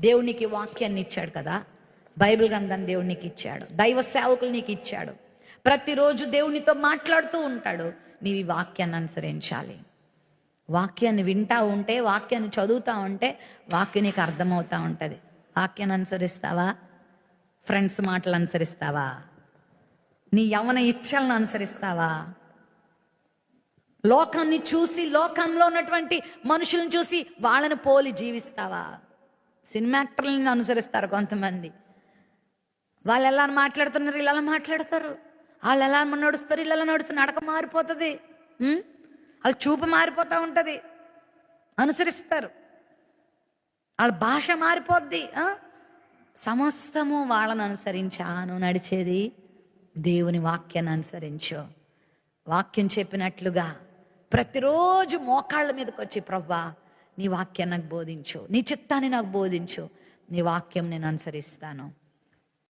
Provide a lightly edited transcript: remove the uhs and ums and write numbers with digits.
దేవునికి వాక్యాన్ని ఇచ్చాడు కదా, బైబిల్ గ్రంథాన్ని దేవుడు నీకు ఇచ్చాడు, దైవ సేవకులు నీకు ఇచ్చాడు. ప్రతిరోజు దేవునితో మాట్లాడుతూ ఉంటాడు. నీవు ఈ వాక్యాన్ని అనుసరించాలి. వాక్యాన్ని వింటా ఉంటే, వాక్యాన్ని చదువుతూ ఉంటే వాక్యం నీకు అర్థమవుతూ ఉంటుంది. వాక్యాన్ని అనుసరిస్తావా? ఫ్రెండ్స్ మాటలు అనుసరిస్తావా? నీ యవ్వన ఇచ్చలను అనుసరిస్తావా? లోకాన్ని చూసి, లోకంలో ఉన్నటువంటి మనుషులను చూసి వాళ్ళని పోలి జీవిస్తావా? సినిమా యాక్టర్లను అనుసరిస్తారు కొంతమంది. వాళ్ళు ఎలా మాట్లాడుతున్నారు, ఇలా మాట్లాడతారు. వాళ్ళు ఎలా నడుస్తారు, ఇలా నడుస్తారు. నడక మారిపోతుంది, వాళ్ళ చూపు మారిపోతూ ఉంటుంది. అనుసరిస్తారు. వాళ్ళ భాష మారిపోద్ది. సమస్తము వాళ్ళని అనుసరించాను. నడిచేది దేవుని వాక్యాన్ని అనుసరించు. వాక్యం చెప్పినట్లుగా ప్రతిరోజు మోకాళ్ళ మీదకి వచ్చి, ప్రభువా నీ వాక్యాన్ని నాకు బోధించు, నీ చిత్తాన్ని నాకు బోధించు, నీ వాక్యం నేను అనుసరిస్తాను.